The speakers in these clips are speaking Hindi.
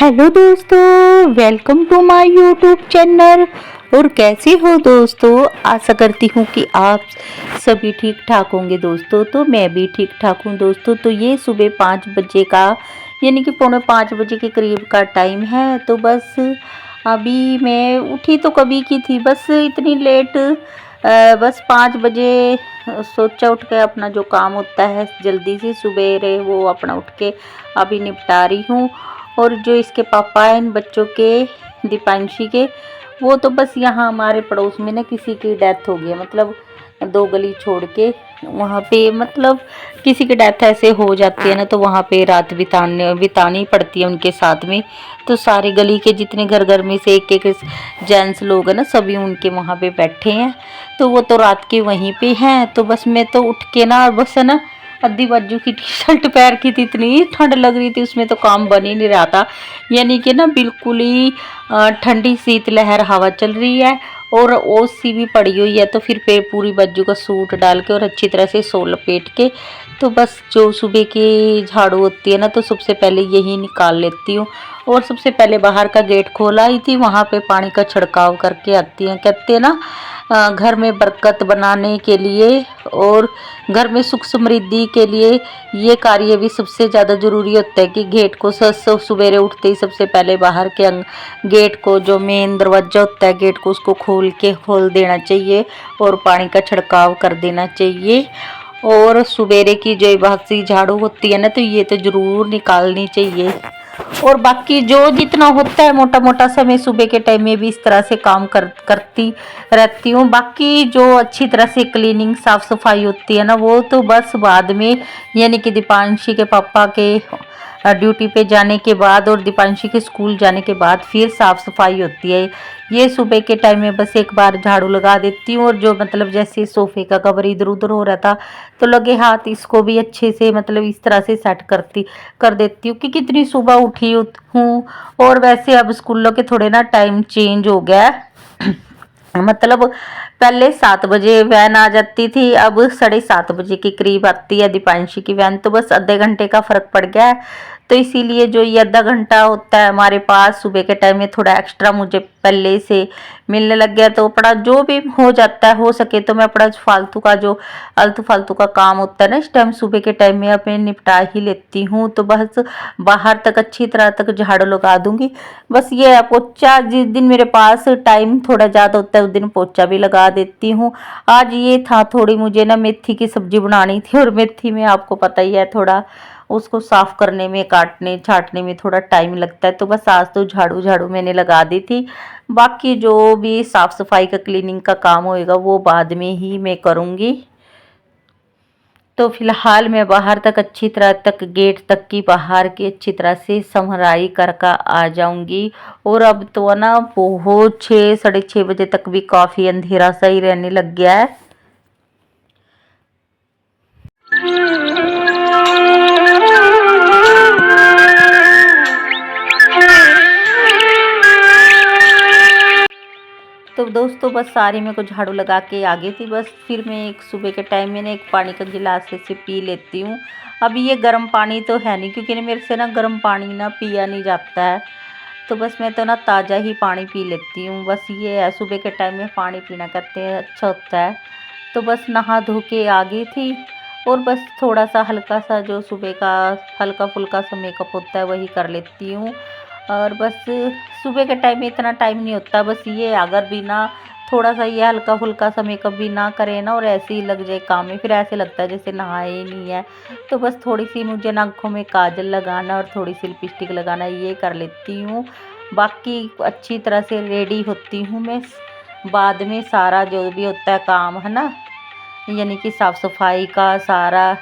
हेलो दोस्तों, welcome to my YouTube channel. और कैसे हो दोस्तों? आशा करती हूँ कि आप सभी ठीक ठाक होंगे दोस्तों। तो मैं भी ठीक ठाक हूँ दोस्तों। तो ये सुबह 5 बजे का यानी कि पौने 5 बजे के करीब का टाइम है। तो बस अभी मैं उठी तो कभी की थी, बस इतनी लेट बस 5 बजे सोचा उठ के अपना जो काम होता है जल्दी से सुबेरे वो अपना उठ के अभी निपटा रही हूँ। और जो इसके पापा हैं इन बच्चों के, दीपांशी के, वो तो बस यहाँ हमारे पड़ोस में ना किसी की डेथ हो गई है, मतलब 2 गली छोड़ के वहाँ पे, मतलब किसी की डेथ ऐसे हो जाती है ना, तो वहाँ पे रात बितानी पड़ती है उनके साथ में। तो सारे गली के जितने घर घर में से एक एक जेंट्स लोग हैं ना, सभी उनके वहाँ पे बैठे हैं। तो वो तो रात के वहीं पे हैं। तो बस मैं तो उठ के ना बस है ना अद्धी बाजू की टी शर्ट पहन की थी, इतनी ठंड लग रही थी, उसमें तो काम बन ही नहीं रहा था। यानी कि ना बिल्कुल ही ठंडी शीतलहर हवा चल रही है और ओस सी भी पड़ी हुई है। तो फिर पूरी बाजू का सूट डाल के और अच्छी तरह से सो लपेट के, तो बस जो सुबह की झाड़ू होती है ना, तो सबसे पहले यही निकाल लेती हूँ। और सबसे पहले बाहर का गेट खोला ही थी, वहाँ पे पानी का छिड़काव करके आती हैं। कहते हैं ना घर में बरकत बनाने के लिए और घर में सुख समृद्धि के लिए ये कार्य भी सबसे ज़्यादा ज़रूरी होता है कि गेट को सवेरे उठते ही सबसे पहले बाहर के गेट को, जो मेन दरवाज़ा होता है गेट को, उसको खोल देना चाहिए और पानी का छिड़काव कर देना चाहिए। और सवेरे की जो बासी झाड़ू होती है ना, तो ये तो ज़रूर निकालनी चाहिए। और बाकी जो जितना होता है मोटा मोटा समय सुबह के टाइम में भी इस तरह से काम करती रहती हूँ। बाकी जो अच्छी तरह से क्लीनिंग साफ सफाई होती है ना, वो तो बस बाद में, यानी कि दीपांशी के पापा के ड्यूटी पे जाने के बाद और दीपांशी के स्कूल जाने के बाद फिर साफ सफाई होती है। ये सुबह के टाइम में बस एक बार झाड़ू लगा देती हूँ। और जो मतलब जैसे सोफे का कवर इधर उधर हो रहा था, तो लगे हाथ इसको भी अच्छे से मतलब इस तरह से सेट कर देती हूँ कि कितनी सुबह उठी हूँ। और वैसे अब स्कूलों के थोड़े ना टाइम चेंज हो गया है। मतलब पहले 7 बजे वैन आ जाती थी, अब 7:30 बजे के करीब आती है दीपांशी की वैन। तो बस आधे घंटे का फ़र्क पड़ गया है। तो इसीलिए जो ये आधा घंटा होता है हमारे पास सुबह के टाइम में, थोड़ा एक्स्ट्रा मुझे पहले से मिलने लग गया। तो अपना जो भी हो जाता है, हो सके तो मैं अपना फालतू का जो आलतू फालतू का काम होता है ना, इस टाइम सुबह के टाइम में अपने निपटा ही लेती हूँ। तो बस बाहर तक अच्छी तरह तक झाड़ू लगा दूंगी। बस ये है पोछा, जिस दिन मेरे पास टाइम थोड़ा ज़्यादा होता है उस दिन पोछा भी लगा देती हूँ। आज ये था, थोड़ी मुझे ना मेथी की सब्जी बनानी थी, और मेथी में आपको पता ही है थोड़ा उसको साफ करने में, काटने छाटने में थोड़ा टाइम लगता है। तो बस आज तो झाड़ू झाड़ू मैंने लगा दी थी। बाकी जो भी साफ सफाई का क्लीनिंग का काम होएगा वो बाद में ही मैं करूँगी। तो फिलहाल मैं बाहर तक अच्छी तरह तक, गेट तक की बाहर की अच्छी तरह से समराई कर आ जाऊंगी। और अब तो ना बहुत 6-6:30 बजे तक भी काफ़ी अंधेरा सा ही रहने लग गया है। तो दोस्तों बस सारी मेरे को झाड़ू लगा के आ गई थी। बस फिर मैं एक सुबह के टाइम में ना एक पानी का गिलास ऐसे पी लेती हूँ। अभी ये गर्म पानी तो है नहीं, क्योंकि ना मेरे से ना गर्म पानी ना पिया नहीं जाता है। तो बस मैं तो ना ताज़ा ही पानी पी लेती हूँ। बस ये है, सुबह के टाइम में पानी पीना कहते हैं अच्छा होता है। तो बस नहा धो के आ गई थी। और बस थोड़ा सा हल्का सा जो सुबह का हल्का फुल्का सा मेकअप होता है वही कर लेती हूँ। और बस सुबह के टाइम में इतना टाइम नहीं होता। बस ये अगर भी ना थोड़ा सा ये हल्का फुल्का सा मेकअप भी ना करे ना, और ऐसे ही लग जाए काम में, फिर ऐसे लगता है जैसे नहाए ही नहीं है। तो बस थोड़ी सी मुझे आँखों में काजल लगाना और थोड़ी सी लिपस्टिक लगाना, ये कर लेती हूँ। बाकी अच्छी तरह से रेडी होती हूँ मैं। बाद में सारा जो भी होता है काम है ना, यानी कि साफ़ सफाई का सारा,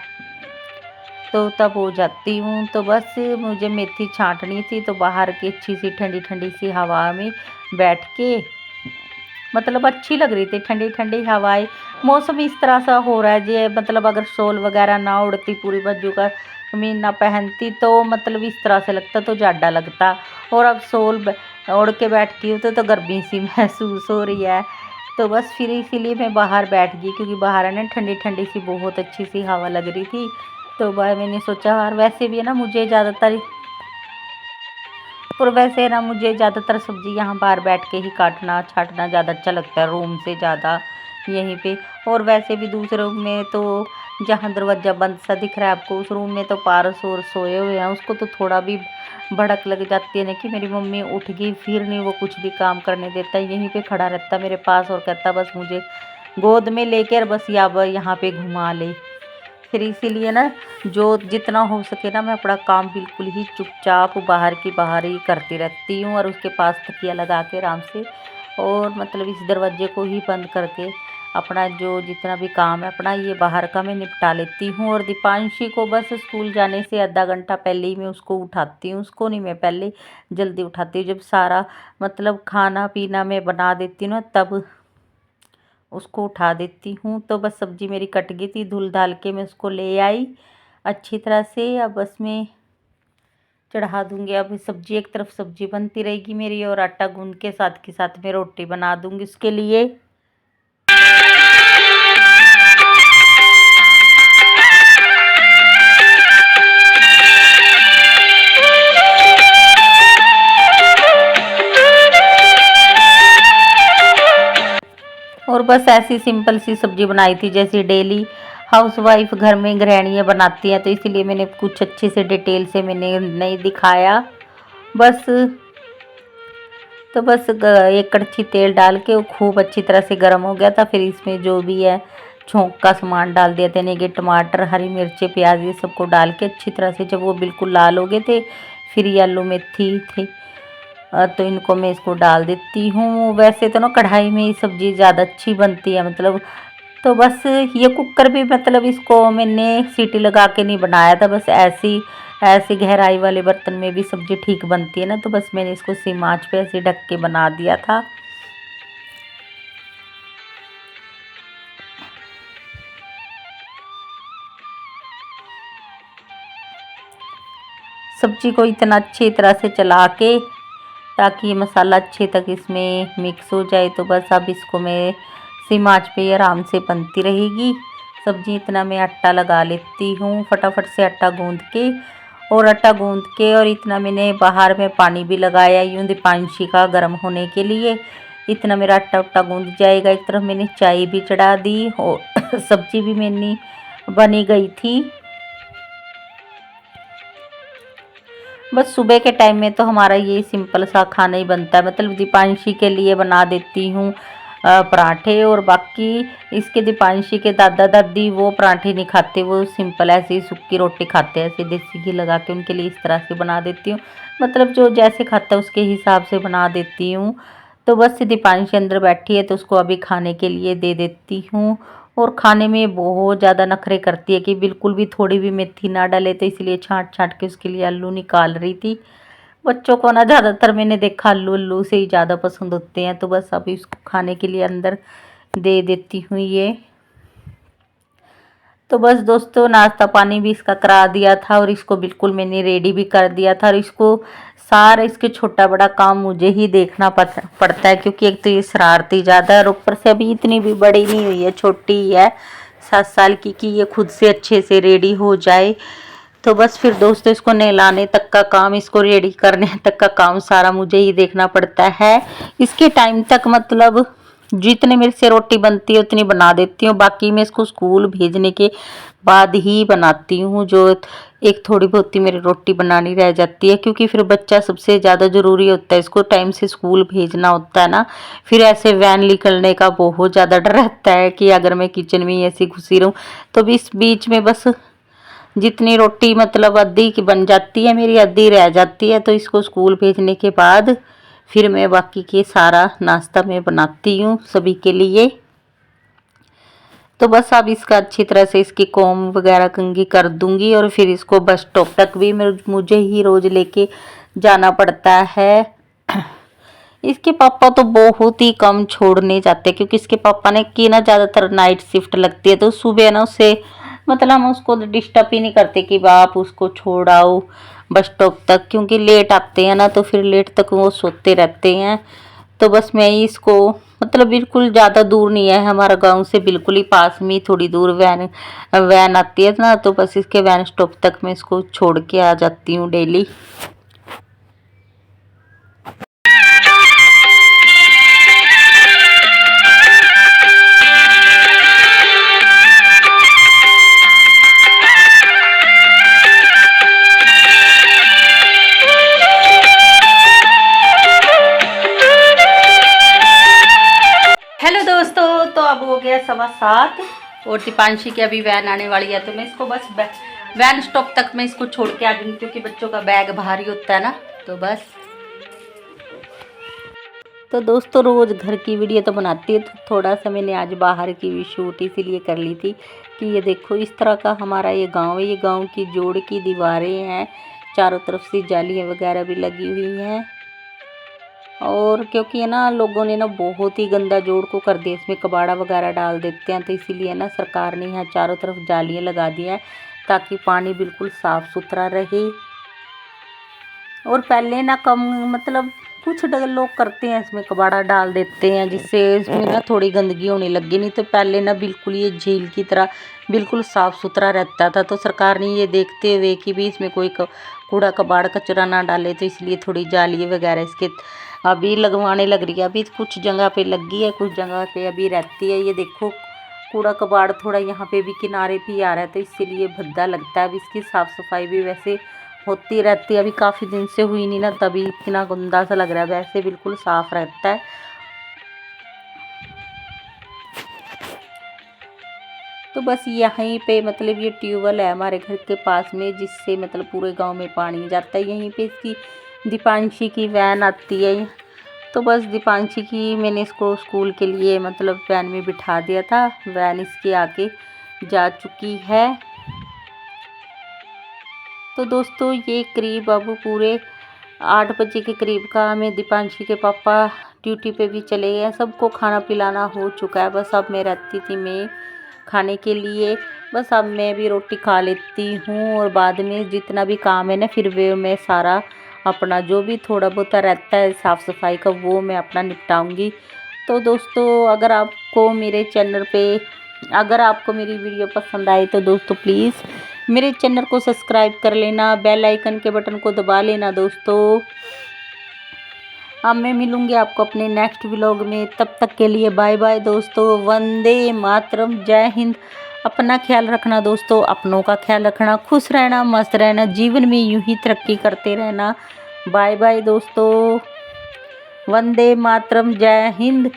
तो तब हो जाती हूँ। तो बस मुझे मेथी छाँटनी थी, तो बाहर की अच्छी सी ठंडी ठंडी सी हवा में बैठ के, मतलब अच्छी लग रही थी ठंडी ठंडी हवाएं। मौसम इस तरह सा हो रहा है जी, मतलब अगर शॉल वगैरह ना उड़ती, पूरी बाजू का कमीज ना पहनती, तो मतलब इस तरह से लगता, तो ज़्यादा लगता। और अब शॉल ओढ़ के बैठती हूँ तो गर्मी सी महसूस हो रही है। तो बस फिर इसीलिए मैं बाहर बैठ गई, क्योंकि बाहर है ना ठंडी ठंडी सी बहुत अच्छी सी हवा लग रही थी। तो भाई मैंने सोचा, और वैसे भी है ना मुझे ज़्यादातर और वैसे ना मुझे ज़्यादातर सब्ज़ी यहाँ बाहर बैठ के ही काटना छाँटना ज़्यादा अच्छा लगता है, रूम से ज़्यादा यहीं पे। और वैसे भी दूसरे रूम में तो जहाँ दरवाज़ा बंद सा दिख रहा है आपको, उस रूम में तो पारस और सोए हुए हैं, उसको तो थोड़ा भी भड़क लग जाती है ना कि मेरी मम्मी उठ गई, फिर नहीं वो कुछ भी काम करने देता, यहीं पे खड़ा रहता मेरे पास और कहता बस मुझे गोद में लेकर बस यहाँ पे घुमा ले। फिर इसीलिए ना जो जितना हो सके ना मैं अपना काम बिल्कुल ही चुपचाप बाहर की बाहर ही करती रहती हूँ, और उसके पास तकिया लगा के आराम से, और मतलब इस दरवाजे को ही बंद करके अपना जो जितना भी काम है अपना ये बाहर का मैं निपटा लेती हूँ। और दीपांशी को बस स्कूल जाने से आधा घंटा पहले ही मैं उसको उठाती हूँ, उसको नहीं मैं पहले जल्दी उठाती हूँ। जब सारा मतलब खाना पीना मैं बना देती हूँ ना तब उसको उठा देती हूँ। तो बस सब्ज़ी मेरी कट गई थी, धुल धाल के मैं उसको ले आई अच्छी तरह से। अब बस मैं चढ़ा दूँगी। अब सब्ज़ी एक तरफ सब्ज़ी बनती रहेगी मेरी, और आटा गूँध के साथ के साथ मैं रोटी बना दूँगी उसके लिए। और बस ऐसी सिंपल सी सब्ज़ी बनाई थी जैसे डेली हाउसवाइफ घर में गृहिणियाँ बनाती हैं, तो इसलिए मैंने कुछ अच्छे से डिटेल से मैंने नहीं दिखाया। बस तो बस एक कड़छी तेल डाल के वो खूब अच्छी तरह से गर्म हो गया था। फिर इसमें जो भी है छोंक का सामान डाल दिया था, यानी कि टमाटर, हरी मिर्ची, प्याज, ये सबको डाल के अच्छी तरह से जब वो बिल्कुल लाल हो गए थे, फिर येलो मेथी थी तो इनको मैं इसको डाल देती हूँ। वैसे तो ना कढ़ाई में ये सब्ज़ी ज़्यादा अच्छी बनती है मतलब। तो बस ये कुकर भी मतलब इसको मैंने सीटी लगा के नहीं बनाया था, बस ऐसी गहराई वाले बर्तन में भी सब्ज़ी ठीक बनती है ना, तो बस मैंने इसको सिम आंच पे ऐसे ढक के बना दिया था। सब्ज़ी को इतना अच्छी तरह से चला के ताकि ये मसाला अच्छे तक इसमें मिक्स हो जाए। तो बस अब इसको मैं सिम आंच पे आराम से बनती रहेगी सब्ज़ी। इतना मैं आटा लगा लेती हूँ फटाफट से आटा गूंद के, और इतना मैंने बाहर में पानी भी लगाया यूँ दीपांशी का गर्म होने के लिए। इतना मेरा आटा उट्टा गूंद जाएगा। एक तरफ मैंने चाय भी चढ़ा दी और सब्ज़ी भी मैंने बनी गई थी। बस सुबह के टाइम में तो हमारा ये सिंपल सा खाना ही बनता है, मतलब दीपांशी के लिए बना देती हूँ पराठे, और बाकी इसके दीपांशी के दादा दादी वो पराठे नहीं खाते, वो सिंपल ऐसे ही सूखी रोटी खाते हैं, ऐसे देसी घी लगा के उनके लिए इस तरह से बना देती हूँ, मतलब जो जैसे खाता है उसके हिसाब से बना देती हूँ। तो बस दीपांशी अंदर बैठी है तो उसको अभी खाने के लिए दे देती हूँ। और खाने में बहुत ज़्यादा नखरे करती है कि बिल्कुल भी थोड़ी भी मेथी ना डाले, तो इसलिए छाँट छाँट के उसके लिए आलू निकाल रही थी। बच्चों को ना ज़्यादातर मैंने देखा आलू से ही ज़्यादा पसंद होते हैं, तो बस अभी इसको खाने के लिए अंदर दे देती हूँ ये। तो बस दोस्तों नाश्ता पानी भी इसका करा दिया था, और इसको बिल्कुल मैंने रेडी भी कर दिया था, और इसको सारा इसके छोटा बड़ा काम मुझे ही देखना पड़ता है, क्योंकि एक तो ये शरारती ज़्यादा है और ऊपर से अभी इतनी भी बड़ी नहीं हुई है, छोटी ही है 7 साल की, कि ये खुद से अच्छे से रेडी हो जाए। तो बस फिर दोस्तों इसको नहलाने तक का काम, इसको रेडी करने तक का काम सारा मुझे ही देखना पड़ता है। इसके टाइम तक मतलब जितने मेरे से रोटी बनती है उतनी बना देती हूँ, बाकी मैं इसको स्कूल भेजने के बाद ही बनाती हूँ, जो एक थोड़ी बहुत ही मेरी रोटी बनानी रह जाती है, क्योंकि फिर बच्चा सबसे ज़्यादा ज़रूरी होता है, इसको टाइम से स्कूल भेजना होता है ना। फिर ऐसे वैन निकलने का बहुत ज़्यादा डर रहता है कि अगर मैं किचन में ऐसी घुसी रहूँ, तो इस बीच में बस जितनी रोटी मतलब आधी की बन जाती है मेरी, आधी रह जाती है, तो इसको स्कूल भेजने के बाद फिर मैं बाकी के सारा नाश्ता मैं बनाती हूँ सभी के लिए। तो बस अब इसका अच्छी तरह से इसकी कोम वगैरह कंघी कर दूंगी, और फिर इसको बस स्टॉप तक भी मुझे ही रोज़ लेके जाना पड़ता है। इसके पापा तो बहुत ही कम छोड़ने जाते हैं, क्योंकि इसके पापा ने की ना ज़्यादातर नाइट शिफ्ट लगती है, तो सुबह ना उसे मतलब हम उसको डिस्टर्ब ही नहीं करते कि आप उसको छोड़ आओ बस स्टॉप तक, क्योंकि लेट आते हैं ना, तो फिर लेट तक वो सोते रहते हैं। तो बस मैं ही इसको मतलब बिल्कुल ज़्यादा दूर नहीं है, हमारा गांव से बिल्कुल ही पास में, थोड़ी दूर वैन आती है ना, तो बस इसके वैन स्टॉप तक मैं इसको छोड़ के आ जाती हूँ डेली। हेलो दोस्तों, तो अब हो गया 7:15 और दीपांशी की अभी वैन आने वाली है, तो मैं इसको बस वैन स्टॉप तक मैं इसको छोड़ के आ दूँगी क्योंकि बच्चों का बैग भारी होता है ना। तो बस तो दोस्तों रोज़ घर की वीडियो तो बनाती है, तो थोड़ा सा मैंने आज बाहर की भी शूट इसीलिए कर ली थी कि ये देखो इस तरह का हमारा ये गांव है। ये गांव की जोड़ की दीवारें हैं, चारों तरफ से जालियाँ वगैरह भी लगी हुई हैं। और क्योंकि है ना लोगों ने ना बहुत ही गंदा जोड़ को कर दिया, इसमें कबाड़ा वगैरह डाल देते हैं, तो इसीलिए ना सरकार ने यहाँ चारों तरफ जालियाँ लगा दी हैं ताकि पानी बिल्कुल साफ़ सुथरा रहे। और पहले ना कम मतलब कुछ लोग करते हैं, इसमें कबाड़ा डाल देते हैं जिससे इसमें ना थोड़ी गंदगी होने लगी। नहीं तो पहले ना बिल्कुल ये झील की तरह बिल्कुल साफ़ सुथरा रहता था। तो सरकार ने ये देखते हुए कि भी इसमें कोई कूड़ा कबाड़ कचरा ना डाले, तो इसलिए थोड़ी जाली वगैरह इसके अभी लगवाने लग रही है। अभी कुछ जगह पे लगी है, कुछ जगह पे अभी रहती है। ये देखो कूड़ा कबाड़ थोड़ा यहाँ पे भी किनारे भी आ रहा है, तो इसीलिए भद्दा लगता है। अभी इसकी साफ़ सफाई भी वैसे होती रहती है, अभी काफ़ी दिन से हुई नहीं ना, तभी इतना गंदा सा लग रहा है। वैसे बिल्कुल साफ़ रहता है। तो बस यहीं पे मतलब ये ट्यूबवेल है हमारे घर के पास में, जिससे मतलब पूरे गांव में पानी जाता है। यहीं पे इसकी दीपांशी की वैन आती है। तो बस दीपांशी की मैंने इसको स्कूल के लिए मतलब वैन में बिठा दिया था। वैन इसकी आके जा चुकी है। तो दोस्तों ये करीब अब पूरे 8 बजे के करीब का हमें दीपांशी के पापा ड्यूटी पे भी चले गए हैं। सबको खाना पिलाना हो चुका है। बस अब मैं रहती थी मैं खाने के लिए, बस अब मैं भी रोटी खा लेती हूँ और बाद में जितना भी काम है ना फिर वे मैं सारा अपना जो भी थोड़ा बहुत रहता है साफ़ सफाई का वो मैं अपना निपटाऊँगी। तो दोस्तों अगर आपको मेरे चैनल पे अगर आपको मेरी वीडियो पसंद आए तो दोस्तों प्लीज़ मेरे चैनल को सब्सक्राइब कर लेना, बेल आइकन के बटन को दबा लेना दोस्तों। अब मैं मिलूँगी आपको अपने नेक्स्ट व्लॉग में, तब तक के लिए बाय बाय दोस्तों। वंदे मातरम, जय हिंद। अपना ख्याल रखना दोस्तों, अपनों का ख्याल रखना, खुश रहना, मस्त रहना, जीवन में यूं ही तरक्की करते रहना। बाय बाय दोस्तों, वंदे मातरम, जय हिंद।